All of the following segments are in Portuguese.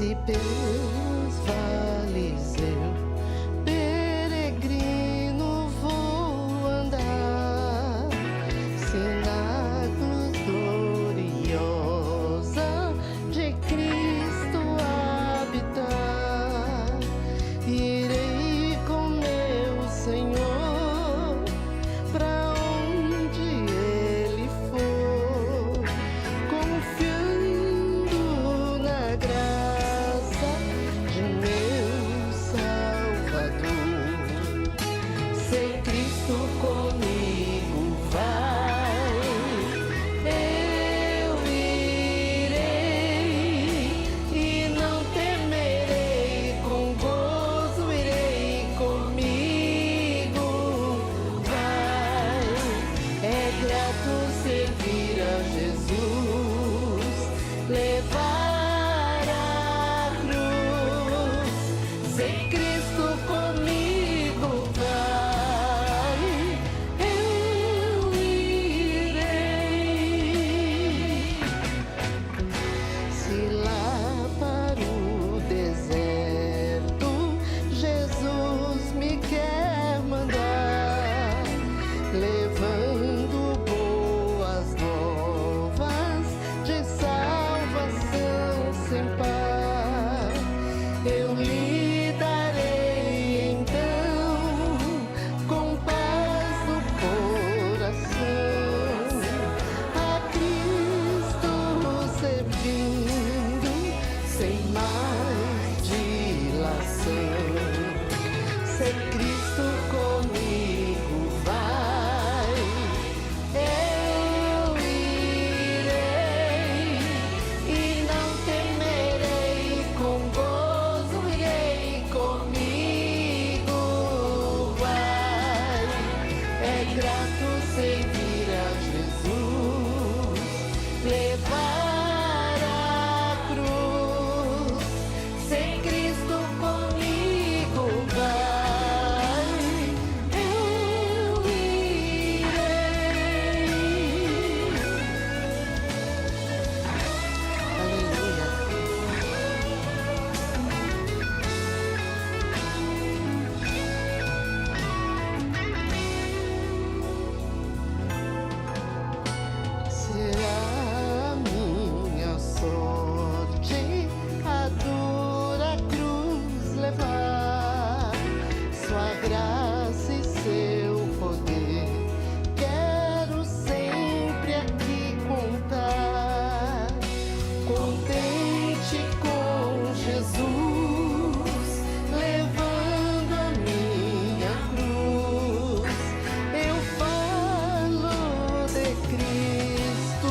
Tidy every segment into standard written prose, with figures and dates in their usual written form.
Se pelos vales eu, peregrino, vou andar, cenáculos gloriosa de Cristo habitar, irei com meu Senhor pra onde Ele for, confiando na graça de meu Salvador. Se Cristo comigo vai, eu irei e não temerei, com gozo irei comigo. Vai, é grato servir a Jesus, levar a cruz. Se Cristo comigo vai, eu irei. Se lá para o deserto Jesus me quer mandar, levando boas novas de salvação sem par, eu lhe darei então com paz no coração, a Cristo servindo sem mais dilação. Se Cristo comigo vai, eu irei e não temerei, com gozo irei comigo. Vai, é grato servir a Jesus, levar a cruz. Se Cristo comigo vai, eu irei. Aleluia. Será a minha sorte a dura cruz levar, sua graça e seu poder quero sempre aqui contar. Contente com Jesus, levando a minha cruz, eu falo de Cristo,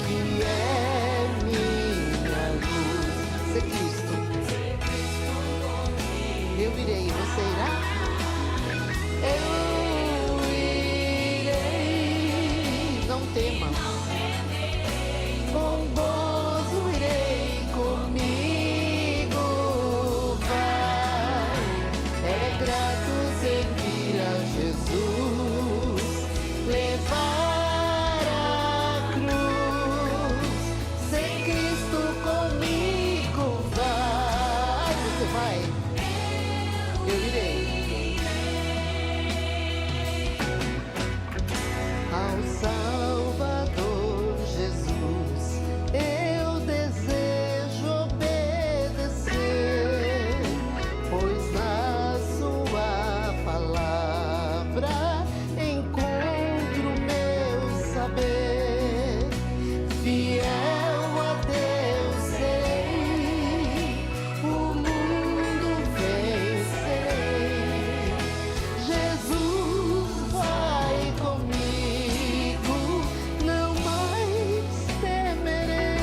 que é minha luz. Se Cristo, eu irei, você irá? Eu irei, não tema, com gozo irei comigo. Vai, é grato servir a Jesus, levar a cruz. Se Cristo comigo vai, você vai, eu irei. Ao Salvador Jesus eu desejo obedecer, pois na sua palavra encontro meu saber. Fiel a Deus serei, o mundo vencerei. Jesus vai comigo, não mais temerei.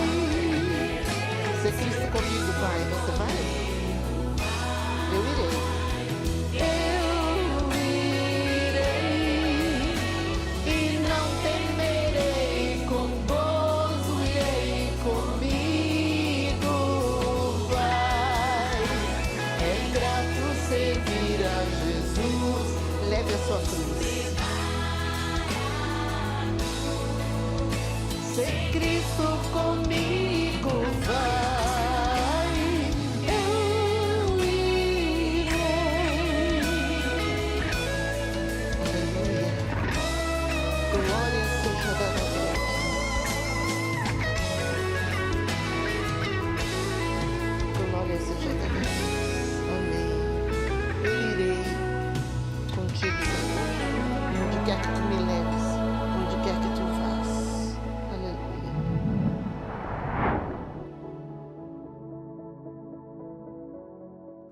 Se Cristo comigo vai, você vai? Eu irei. Eu irei e não temerei, com gozo irei comigo. Vai, é grato servir a Jesus, leve a sua cruz. Se Cristo comigo vai,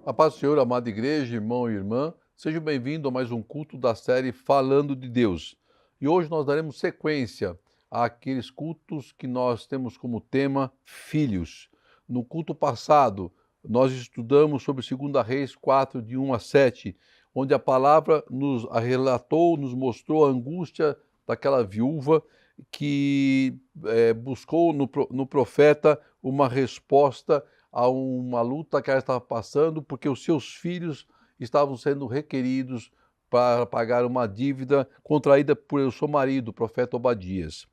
A paz do Senhor, amada igreja, irmão e irmã, sejam bem-vindos a mais um culto da série Falando de Deus. E hoje nós daremos sequência àqueles cultos que nós temos como tema Filhos. No culto passado, nós estudamos sobre 2 Reis 4, de 1 a 7, onde a palavra nos relatou, nos mostrou a angústia daquela viúva que buscou no profeta uma resposta a uma luta que ela estava passando, porque os seus filhos estavam sendo requeridos para pagar uma dívida contraída por seu marido, o profeta Obadias.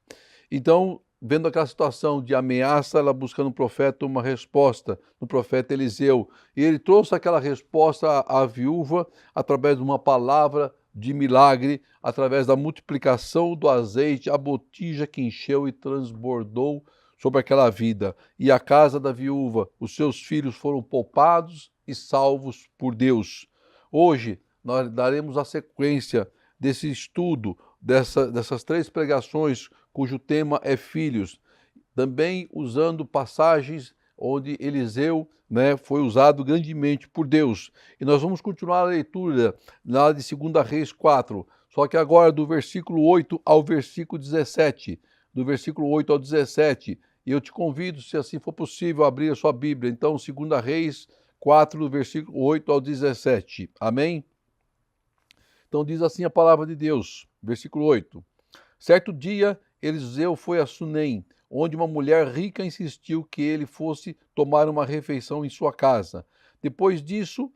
Então, vendo aquela situação de ameaça, ela buscando no profeta uma resposta, no profeta Eliseu. E ele trouxe aquela resposta à viúva através de uma palavra de milagre, através da multiplicação do azeite, a botija que encheu e transbordou sobre aquela vida. E a casa da viúva, os seus filhos foram poupados e salvos por Deus. Hoje, nós daremos a sequência desse estudo, dessas 3 pregações, cujo tema é filhos, também usando passagens onde Eliseu foi usado grandemente por Deus. E nós vamos continuar a leitura lá de 2 Reis 4, só que agora do versículo 8 ao versículo 17. Do versículo 8 ao 17, e eu te convido, se assim for possível, a abrir a sua Bíblia. Então, 2 Reis 4, do versículo 8 ao 17. Amém? Então diz assim a palavra de Deus, versículo 8. Certo dia, Eliseu foi a Sunem, onde uma mulher rica insistiu que ele fosse tomar uma refeição em sua casa. Depois disso,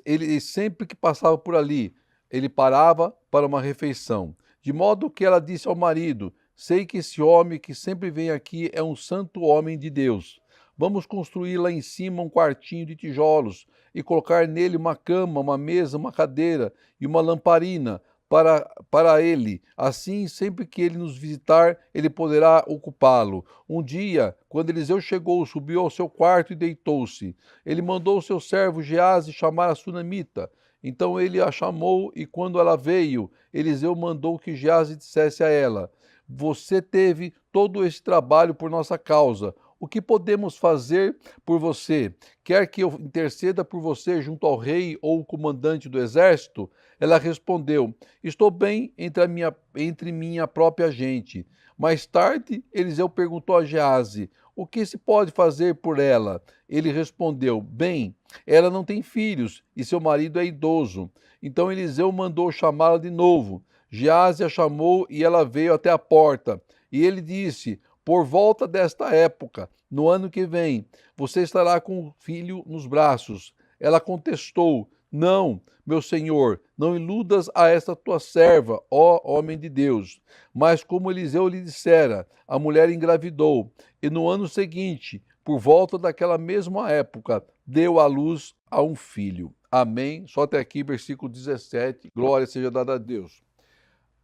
ele sempre que passava por ali, ele parava para uma refeição. De modo que ela disse ao marido: sei que esse homem que sempre vem aqui é um santo homem de Deus. Vamos construir lá em cima um quartinho de tijolos e colocar nele uma cama, uma mesa, uma cadeira e uma lamparina para ele. Assim, sempre que ele nos visitar, ele poderá ocupá-lo. Um dia, quando Eliseu chegou, subiu ao seu quarto e deitou-se. Ele mandou o seu servo Geazi chamar a sunamita. Então ele a chamou, e quando ela veio, Eliseu mandou que Geazi dissesse a ela: você teve todo esse trabalho por nossa causa. O que podemos fazer por você? Quer que eu interceda por você junto ao rei ou o comandante do exército? Ela respondeu: estou bem entre minha própria gente. Mais tarde, Eliseu perguntou a Geazi: o que se pode fazer por ela? Ele respondeu: bem, ela não tem filhos e seu marido é idoso. Então Eliseu mandou chamá-la de novo. Geazi a chamou e ela veio até a porta. E ele disse: por volta desta época, no ano que vem, você estará com o filho nos braços. Ela contestou: não, meu senhor, não iludas a esta tua serva, ó homem de Deus. Mas como Eliseu lhe dissera, a mulher engravidou, e no ano seguinte, por volta daquela mesma época, deu à luz a um filho. Amém? Só até aqui, versículo 17. Glória seja dada a Deus.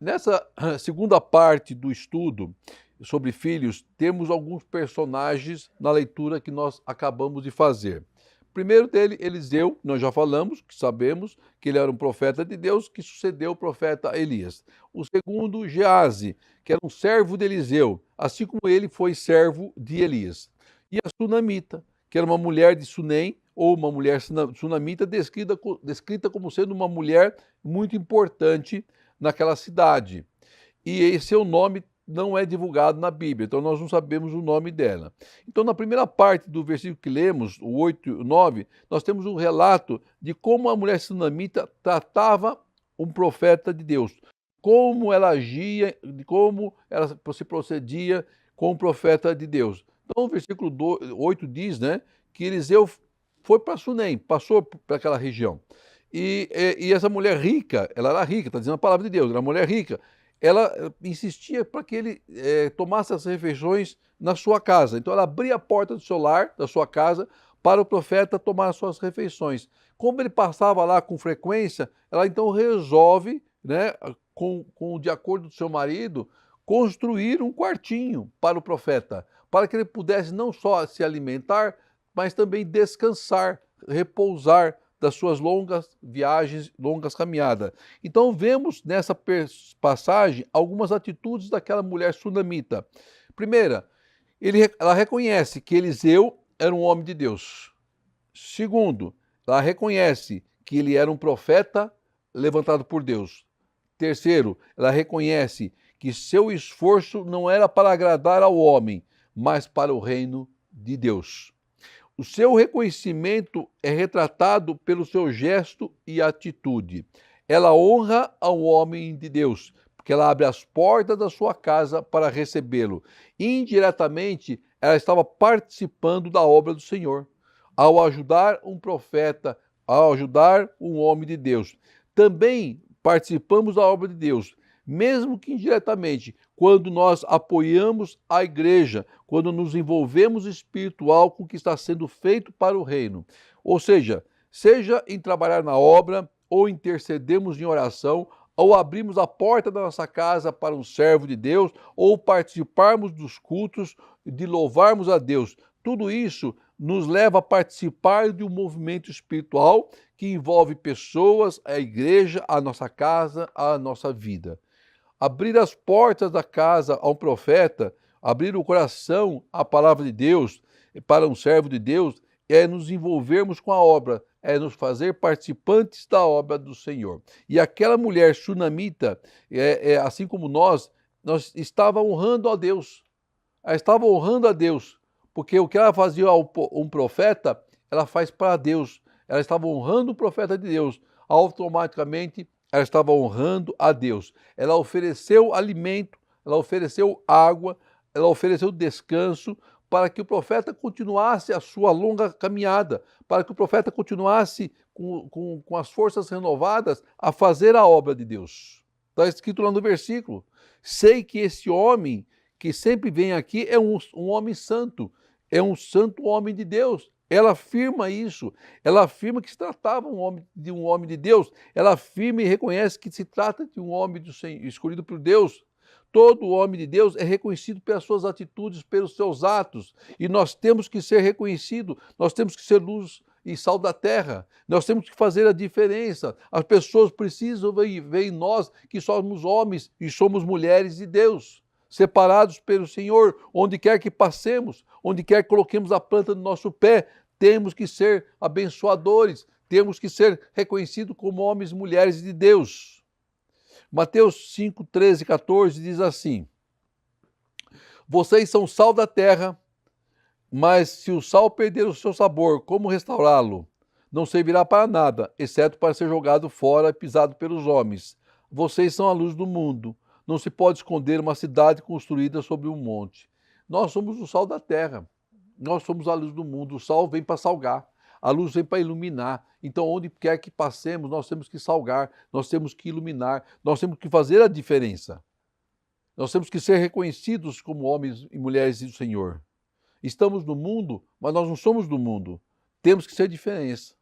Nessa segunda parte do estudo sobre filhos, temos alguns personagens na leitura que nós acabamos de fazer. Primeiro dele, Eliseu, nós já falamos, que sabemos que ele era um profeta de Deus, que sucedeu o profeta Elias. O segundo, Geazi, que era um servo de Eliseu, assim como ele foi servo de Elias. E a Sunamita, que era uma mulher de Sunem, ou uma mulher sunamita, descrita como sendo uma mulher muito importante naquela cidade. E seu nome não é divulgado na Bíblia, então nós não sabemos o nome dela. Então, na primeira parte do versículo que lemos, o 8 e o 9, nós temos um relato de como a mulher sunamita tratava um profeta de Deus, como ela agia, como ela se procedia com o profeta de Deus. Então, o versículo 8 diz, que Eliseu foi para Sunem, passou para aquela região. E essa mulher rica, ela era rica, está dizendo a palavra de Deus, era uma mulher rica. Ela insistia para que ele tomasse as refeições na sua casa. Então ela abria a porta do seu lar, da sua casa, para o profeta tomar as suas refeições. Como ele passava lá com frequência, ela então resolve, de acordo com seu marido, construir um quartinho para o profeta, para que ele pudesse não só se alimentar, mas também descansar, repousar das suas longas viagens, longas caminhadas. Então vemos nessa passagem algumas atitudes daquela mulher sunamita. Primeira, ela reconhece que Eliseu era um homem de Deus. Segundo, ela reconhece que ele era um profeta levantado por Deus. Terceiro, ela reconhece que seu esforço não era para agradar ao homem, mas para o reino de Deus. O seu reconhecimento é retratado pelo seu gesto e atitude. Ela honra ao homem de Deus, porque ela abre as portas da sua casa para recebê-lo. Indiretamente, ela estava participando da obra do Senhor, ao ajudar um profeta, ao ajudar um homem de Deus. Também participamos da obra de Deus, mesmo que indiretamente, quando nós apoiamos a igreja, quando nos envolvemos espiritual com o que está sendo feito para o reino. Ou seja em trabalhar na obra, ou intercedemos em oração, ou abrimos a porta da nossa casa para um servo de Deus, ou participarmos dos cultos, de louvarmos a Deus. Tudo isso nos leva a participar de um movimento espiritual que envolve pessoas, a igreja, a nossa casa, a nossa vida. Abrir as portas da casa a um profeta, abrir o coração à palavra de Deus, para um servo de Deus, é nos envolvermos com a obra, é nos fazer participantes da obra do Senhor. E aquela mulher sunamita, assim como nós estava honrando a Deus. Ela estava honrando a Deus, porque o que ela fazia a um profeta, ela faz para Deus. Ela estava honrando o profeta de Deus. Automaticamente, ela estava honrando a Deus. Ela ofereceu alimento, ela ofereceu água, ela ofereceu descanso para que o profeta continuasse a sua longa caminhada, para que o profeta continuasse com as forças renovadas a fazer a obra de Deus. Está escrito lá no versículo. Sei que esse homem que sempre vem aqui é um homem santo, é um santo homem de Deus. Ela afirma isso, ela afirma que se tratava de um homem de Deus, ela afirma e reconhece que se trata de um homem do Senhor, escolhido por Deus. Todo homem de Deus é reconhecido pelas suas atitudes, pelos seus atos, e nós temos que ser reconhecidos, nós temos que ser luz e sal da terra, nós temos que fazer a diferença. As pessoas precisam ver em nós que somos homens e somos mulheres de Deus, separados pelo Senhor, onde quer que passemos, onde quer que coloquemos a planta do nosso pé, temos que ser abençoadores, temos que ser reconhecidos como homens e mulheres de Deus. Mateus 5, 13 e 14 diz assim: vocês são sal da terra, mas se o sal perder o seu sabor, como restaurá-lo? Não servirá para nada, exceto para ser jogado fora e pisado pelos homens. Vocês são a luz do mundo. Não se pode esconder uma cidade construída sobre um monte. Nós somos o sal da terra. Nós somos a luz do mundo. O sal vem para salgar. A luz vem para iluminar. Então, onde quer que passemos, nós temos que salgar, nós temos que iluminar, nós temos que fazer a diferença. Nós temos que ser reconhecidos como homens e mulheres do Senhor. Estamos no mundo, mas nós não somos do mundo. Temos que ser diferença.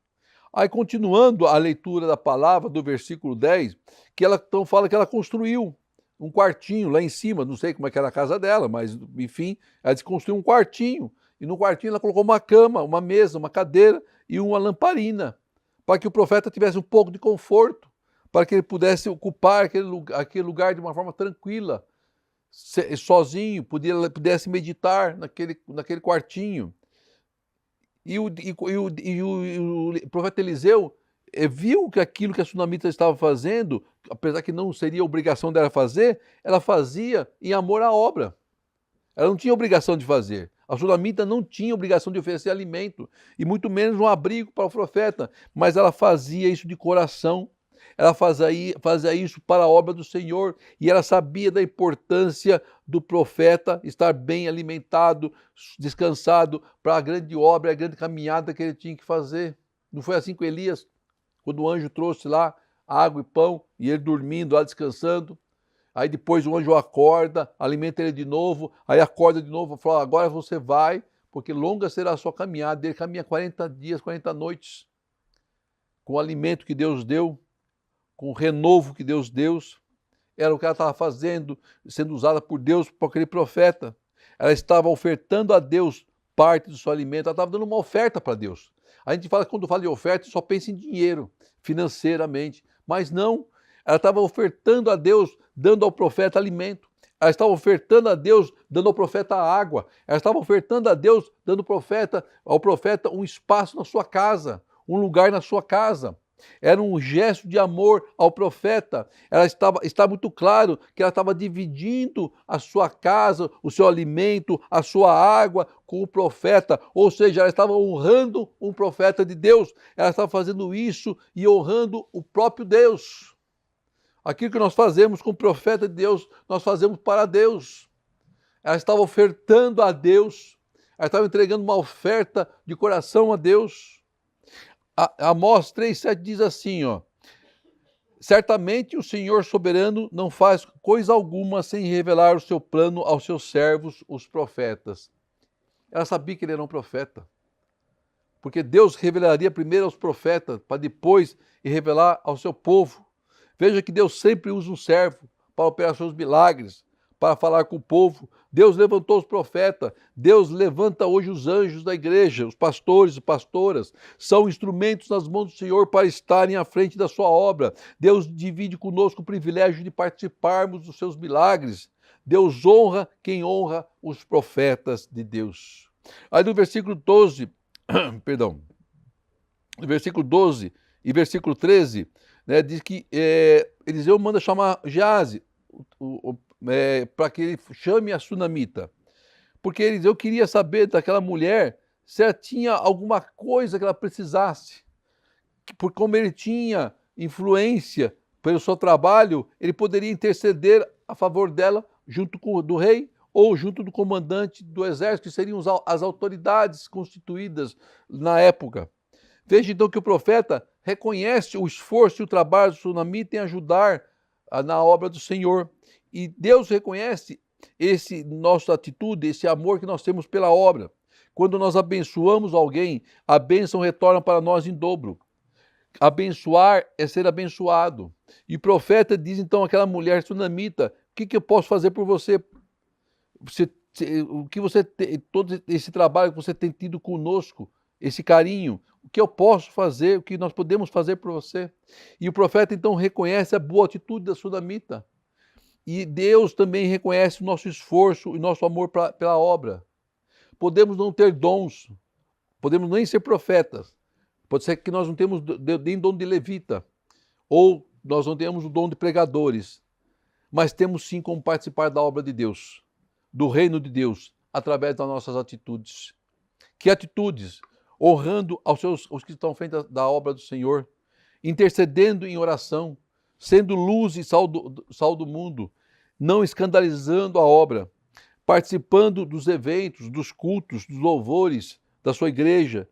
Aí, continuando a leitura da palavra, do versículo 10, que ela então fala que ela construiu um quartinho lá em cima, não sei como é que era a casa dela, mas, enfim, ela construiu um quartinho, e no quartinho ela colocou uma cama, uma mesa, uma cadeira e uma lamparina, para que o profeta tivesse um pouco de conforto, para que ele pudesse ocupar aquele lugar de uma forma tranquila, sozinho, pudesse meditar naquele quartinho. E o profeta Eliseu viu que aquilo que a sunamita estava fazendo, apesar que não seria obrigação dela fazer, ela fazia em amor à obra. Ela não tinha obrigação de fazer. A sunamita não tinha obrigação de oferecer alimento, e muito menos um abrigo para o profeta, mas ela fazia isso de coração. Ela fazia isso para a obra do Senhor, e ela sabia da importância do profeta estar bem alimentado, descansado, para a grande obra, a grande caminhada que ele tinha que fazer. Não foi assim com Elias, quando o anjo trouxe lá água e pão, e ele dormindo lá, descansando. Aí depois o anjo acorda, alimenta ele de novo, aí acorda de novo e fala: agora você vai, porque longa será a sua caminhada. Ele caminha 40 dias, 40 noites, com o alimento que Deus deu, com o renovo que Deus deu. Era o que ela estava fazendo, sendo usada por Deus, por aquele profeta. Ela estava ofertando a Deus parte do seu alimento, ela estava dando uma oferta para Deus. A gente fala, quando fala de oferta, só pensa em dinheiro, financeiramente, mas não. Ela estava ofertando a Deus, dando ao profeta alimento. Ela estava ofertando a Deus, dando ao profeta água. Ela estava ofertando a Deus, dando ao profeta um espaço na sua casa, um lugar na sua casa. Era um gesto de amor ao profeta. Está muito claro que ela estava dividindo a sua casa, o seu alimento, a sua água com o profeta. Ou seja, ela estava honrando um profeta de Deus. Ela estava fazendo isso e honrando o próprio Deus. Aquilo que nós fazemos com o profeta de Deus, nós fazemos para Deus. Ela estava ofertando a Deus. Ela estava entregando uma oferta de coração a Deus. Amós 3,7 diz assim, ó: certamente o Senhor soberano não faz coisa alguma sem revelar o seu plano aos seus servos, os profetas. Ela sabia que ele era um profeta, porque Deus revelaria primeiro aos profetas, para depois revelar ao seu povo. Veja que Deus sempre usa um servo para operar seus milagres, para falar com o povo. Deus levantou os profetas, Deus levanta hoje os anjos da igreja, os pastores e pastoras, são instrumentos nas mãos do Senhor para estarem à frente da sua obra. Deus divide conosco o privilégio de participarmos dos seus milagres. Deus honra quem honra os profetas de Deus. Aí no versículo 12, no versículo 12 e versículo 13, né, diz que Eliseu manda chamar Geazi, para que ele chame a sunamita, porque Eliseu queria saber daquela mulher se ela tinha alguma coisa que ela precisasse, porque como ele tinha influência pelo seu trabalho, ele poderia interceder a favor dela junto do rei ou junto do comandante do exército, que seriam as autoridades constituídas na época. Veja então que o profeta reconhece o esforço e o trabalho do sunamita em ajudar na obra do Senhor. E Deus reconhece esse nossa atitude, esse amor que nós temos pela obra. Quando nós abençoamos alguém, a bênção retorna para nós em dobro. Abençoar é ser abençoado. E o profeta diz então àquela mulher sunamita: o que eu posso fazer por você? O que você todo esse trabalho que você tem tido conosco, esse carinho, o que eu posso fazer, o que nós podemos fazer por você? E o profeta então reconhece a boa atitude da sunamita. E Deus também reconhece o nosso esforço e nosso amor pela obra. Podemos não ter dons, podemos nem ser profetas, pode ser que nós não temos nem dom de levita, ou nós não temos o dom de pregadores, mas temos sim como participar da obra de Deus, do reino de Deus, através das nossas atitudes. Que atitudes? Honrando os que estão à frente da obra do Senhor, intercedendo em oração, sendo luz e sal do mundo, não escandalizando a obra, participando dos eventos, dos cultos, dos louvores da sua igreja,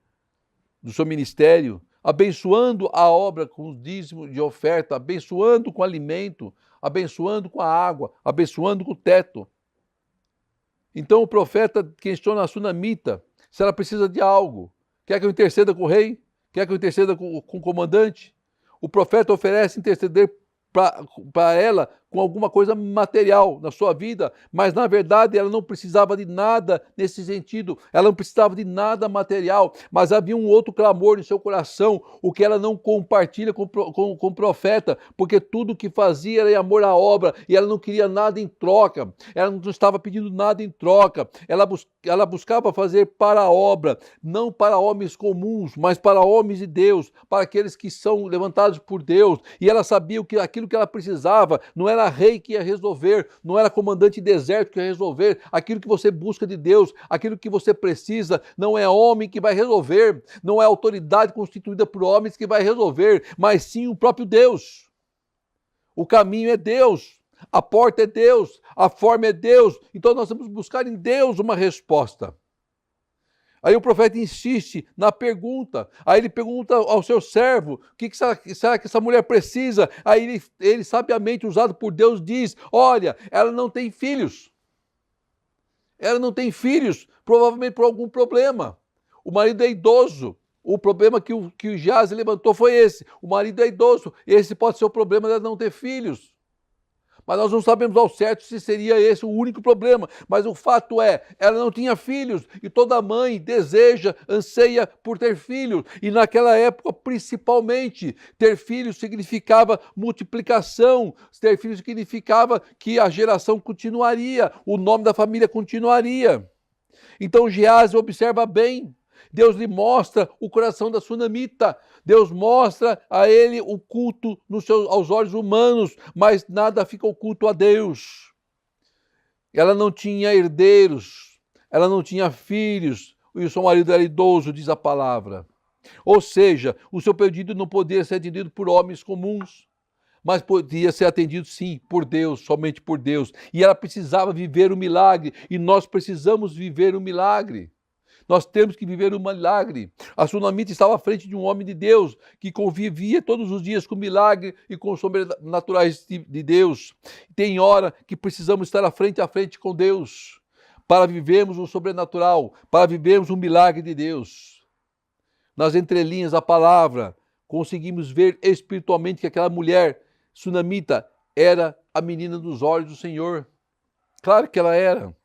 do seu ministério, abençoando a obra com o dízimo de oferta, abençoando com alimento, abençoando com a água, abençoando com o teto. Então o profeta questiona a sunamita se ela precisa de algo. Quer que eu interceda com o rei? Quer que eu interceda com o comandante? O profeta oferece interceder para ela com alguma coisa material na sua vida, mas na verdade ela não precisava de nada nesse sentido, ela não precisava de nada material, mas havia um outro clamor no seu coração, o que ela não compartilha com o profeta, porque tudo que fazia era em amor à obra, e ela não queria nada em troca, ela não estava pedindo nada em troca, ela buscava fazer para a obra, não para homens comuns, mas para homens de Deus, para aqueles que são levantados por Deus, e ela sabia que aquilo que ela precisava não era rei que ia resolver, não era comandante de exército que ia resolver. Aquilo que você busca de Deus, aquilo que você precisa, não é homem que vai resolver, não é autoridade constituída por homens que vai resolver, mas sim o próprio Deus. O caminho é Deus, a porta é Deus, a forma é Deus, então nós temos que buscar em Deus uma resposta. Aí o profeta insiste na pergunta, aí ele pergunta ao seu servo, o que será que essa mulher precisa? Aí ele sabiamente usado por Deus diz, olha, ela não tem filhos, provavelmente por algum problema, o marido é idoso, o problema que o Geazi levantou foi esse, o marido é idoso, esse pode ser o problema dela não ter filhos. Mas nós não sabemos ao certo se seria esse o único problema. Mas o fato é, ela não tinha filhos. E toda mãe deseja, anseia por ter filhos. E naquela época, principalmente, ter filhos significava multiplicação. Ter filhos significava que a geração continuaria. O nome da família continuaria. Então Geazi observa bem. Deus lhe mostra o coração da sunamita. Deus mostra a ele o culto aos olhos humanos, mas nada fica oculto a Deus. Ela não tinha herdeiros, ela não tinha filhos, e o seu marido era idoso, diz a palavra. Ou seja, o seu pedido não podia ser atendido por homens comuns, mas podia ser atendido sim, por Deus, somente por Deus. E ela precisava viver o milagre, e nós precisamos viver o milagre. Nós temos que viver um milagre. A sunamita estava à frente de um homem de Deus, que convivia todos os dias com o milagre e com os sobrenaturais de Deus. Tem hora que precisamos estar à frente com Deus, para vivermos o sobrenatural, para vivermos o milagre de Deus. Nas entrelinhas da palavra, conseguimos ver espiritualmente que aquela mulher sunamita era a menina dos olhos do Senhor. Claro que ela era.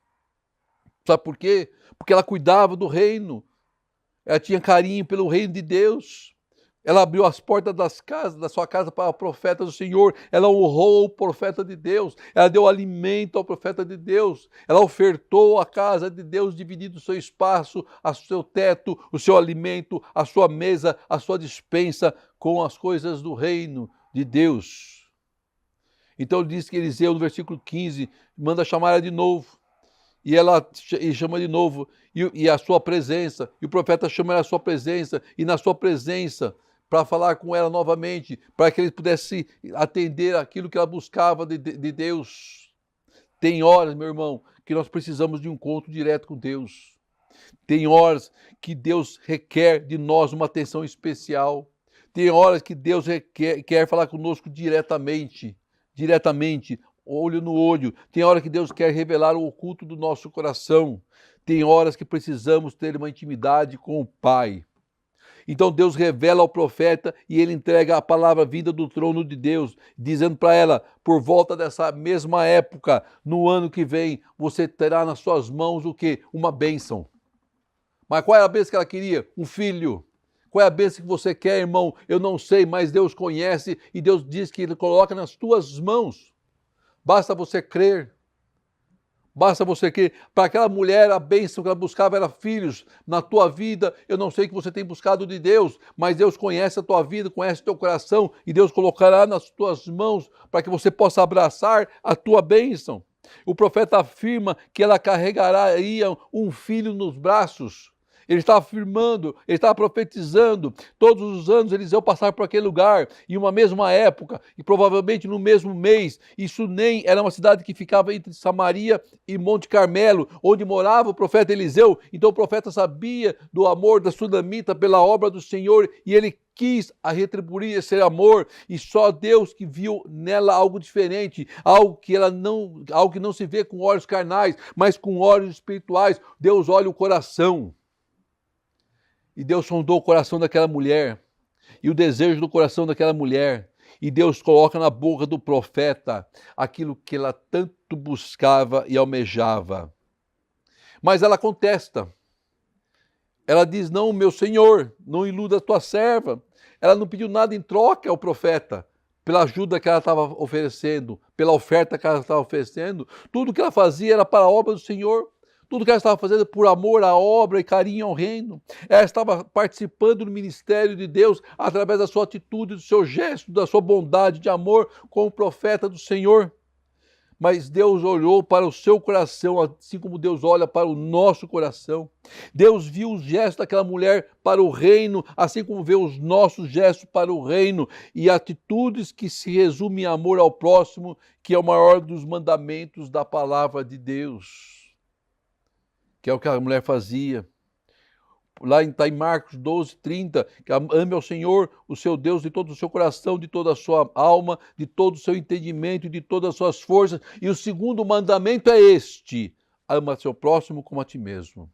Sabe por quê? Porque ela cuidava do reino. Ela tinha carinho pelo reino de Deus. Ela abriu as portas da sua casa para o profeta do Senhor. Ela honrou o profeta de Deus. Ela deu alimento ao profeta de Deus. Ela ofertou a casa de Deus, dividindo o seu espaço, o seu teto, o seu alimento, a sua mesa, a sua despensa com as coisas do reino de Deus. Então diz que Eliseu, no versículo 15, manda chamar ela de novo. E ela chama de novo, e a sua presença, e o profeta chama ela à sua presença, e na sua presença, para falar com ela novamente, para que ele pudesse atender aquilo que ela buscava de Deus. Tem horas, meu irmão, que nós precisamos de um encontro direto com Deus. Tem horas que Deus requer de nós uma atenção especial. Tem horas que Deus quer falar conosco diretamente, olho no olho. Tem hora que Deus quer revelar o oculto do nosso coração. Tem horas que precisamos ter uma intimidade com o Pai. Então Deus revela ao profeta e ele entrega a palavra vinda do trono de Deus, dizendo para ela, por volta dessa mesma época, no ano que vem, você terá nas suas mãos o quê? Uma bênção. Mas qual é a bênção que ela queria? Um filho. Qual é a bênção que você quer, irmão? Eu não sei, mas Deus conhece e Deus diz que ele coloca nas tuas mãos. Basta você crer. Basta você crer. Para aquela mulher, a bênção que ela buscava era filhos. Na tua vida, eu não sei o que você tem buscado de Deus, mas Deus conhece a tua vida, conhece o teu coração, e Deus colocará nas tuas mãos para que você possa abraçar a tua bênção. O profeta afirma que ela carregaria um filho nos braços. Ele está afirmando, ele está profetizando. Todos os anos eles iam passar por aquele lugar, em uma mesma época, e provavelmente no mesmo mês. Isso nem era uma cidade que ficava entre Samaria e Monte Carmelo, onde morava o profeta Eliseu. Então o profeta sabia do amor da sunamita pela obra do Senhor, e ele quis retribuir esse amor, e só Deus que viu nela algo diferente, algo que não se vê com olhos carnais, mas com olhos espirituais. Deus olha o coração. E Deus sondou o coração daquela mulher, e o desejo do coração daquela mulher, e Deus coloca na boca do profeta aquilo que ela tanto buscava e almejava. Mas ela contesta. Ela diz, não, meu senhor, não iluda a tua serva. Ela não pediu nada em troca ao profeta, pela ajuda que ela estava oferecendo, pela oferta que ela estava oferecendo. Tudo que ela fazia era para a obra do Senhor. Tudo que ela estava fazendo por amor à obra e carinho ao reino. Ela estava participando do ministério de Deus através da sua atitude, do seu gesto, da sua bondade de amor com o profeta do Senhor. Mas Deus olhou para o seu coração, assim como Deus olha para o nosso coração. Deus viu os gestos daquela mulher para o reino, assim como vê os nossos gestos para o reino, e atitudes que se resumem em amor ao próximo, que é o maior dos mandamentos da palavra de Deus. Que é o que a mulher fazia. Lá está em Marcos 12, 30, que ame ao Senhor, o seu Deus, de todo o seu coração, de toda a sua alma, de todo o seu entendimento e de todas as suas forças. E o segundo mandamento é este: ama seu próximo como a ti mesmo.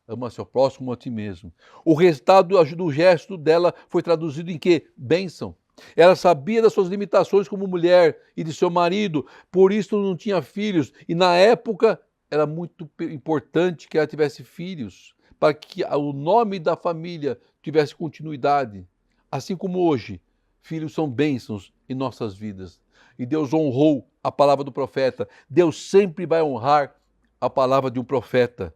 Ama seu próximo como a ti mesmo. O resultado do gesto dela foi traduzido em quê? Bênção. Ela sabia das suas limitações como mulher e de seu marido, por isso não tinha filhos. E na época era muito importante que ela tivesse filhos, para que o nome da família tivesse continuidade. Assim como hoje, filhos são bênçãos em nossas vidas. E Deus honrou a palavra do profeta. Deus sempre vai honrar a palavra de um profeta.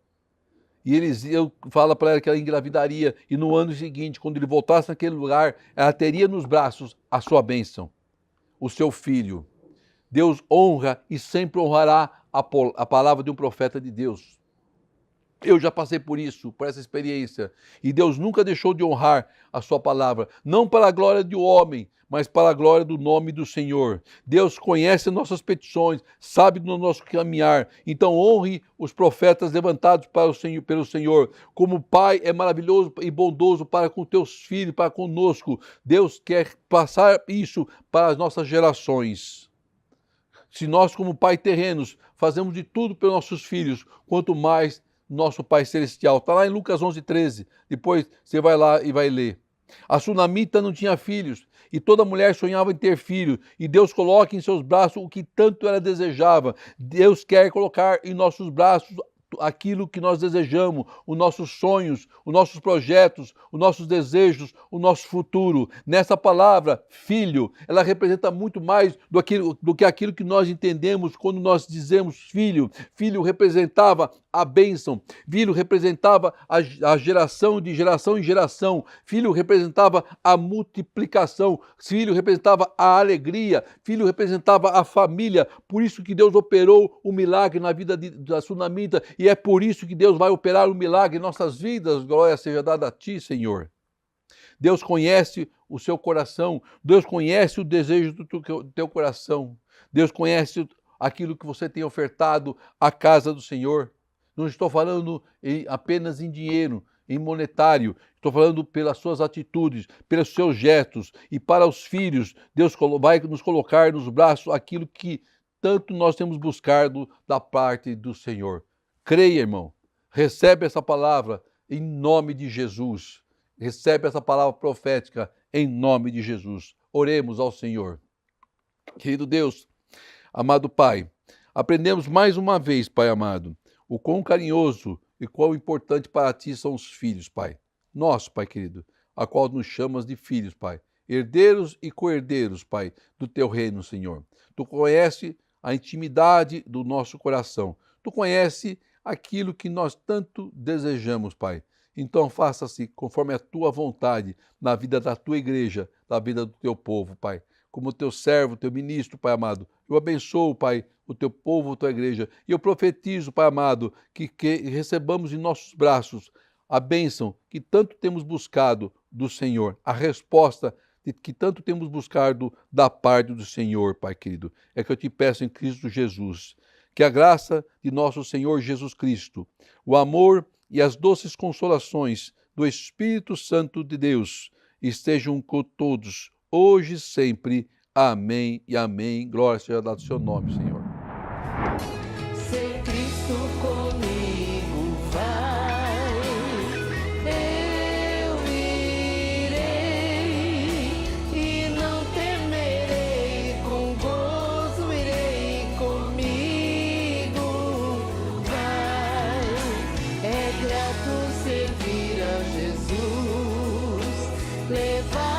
E Eliseu fala para ela que ela engravidaria, e no ano seguinte, quando ele voltasse naquele lugar, ela teria nos braços a sua bênção, o seu filho. Deus honra e sempre honrará a palavra de um profeta de Deus. Eu já passei por isso, por essa experiência. E Deus nunca deixou de honrar a sua palavra, não para a glória do homem, mas para a glória do nome do Senhor. Deus conhece nossas petições, sabe do nosso caminhar. Então honre os profetas levantados para o Senhor, pelo Senhor. Como Pai é maravilhoso e bondoso para com teus filhos, para conosco. Deus quer passar isso para as nossas gerações. Se nós, como Pai terrenos, fazemos de tudo pelos nossos filhos, quanto mais nosso Pai Celestial. Está lá em Lucas 11:13. Depois você vai lá e vai ler. A sunamita não tinha filhos, e toda mulher sonhava em ter filho, e Deus coloca em seus braços o que tanto ela desejava. Deus quer colocar em nossos braços aquilo que nós desejamos, os nossos sonhos, os nossos projetos, os nossos desejos, o nosso futuro. Nessa palavra, filho, ela representa muito mais do que aquilo que nós entendemos quando nós dizemos filho. Filho representava a bênção, filho representava a geração de geração em geração, filho representava a multiplicação, filho representava a alegria, filho representava a família. Por isso que Deus operou o milagre na vida da sunamita, e é por isso que Deus vai operar um milagre em nossas vidas. Glória seja dada a ti, Senhor. Deus conhece o seu coração, Deus conhece o desejo do teu coração, Deus conhece aquilo que você tem ofertado à casa do Senhor. Não estou falando apenas em dinheiro, em monetário, estou falando pelas suas atitudes, pelos seus gestos. E para os filhos, Deus vai nos colocar nos braços aquilo que tanto nós temos buscado da parte do Senhor. Creia, irmão, recebe essa palavra em nome de Jesus. Recebe essa palavra profética em nome de Jesus. Oremos ao Senhor. Querido Deus, amado Pai, aprendemos mais uma vez, Pai amado, o quão carinhoso e quão importante para ti são os filhos, Pai. Nós, Pai querido, a qual nos chamas de filhos, Pai. Herdeiros e co-herdeiros, Pai, do teu reino, Senhor. Tu conhece a intimidade do nosso coração. Tu conhece aquilo que nós tanto desejamos, Pai. Então faça-se conforme a tua vontade na vida da tua igreja, na vida do teu povo, Pai. Como teu servo, teu ministro, Pai amado, eu abençoo, Pai, o teu povo, a tua igreja. E eu profetizo, Pai amado, que recebamos em nossos braços a bênção que tanto temos buscado do Senhor, a resposta que tanto temos buscado da parte do Senhor, Pai querido. É que eu te peço em Cristo Jesus. Que a graça de nosso Senhor Jesus Cristo, o amor e as doces consolações do Espírito Santo de Deus estejam com todos, hoje e sempre. Amém e amém. Glória seja dada ao seu nome, Senhor. Ser Cristo comigo vai, eu irei e não temerei, com gozo irei comigo. Vai, é grato servir a Jesus, levar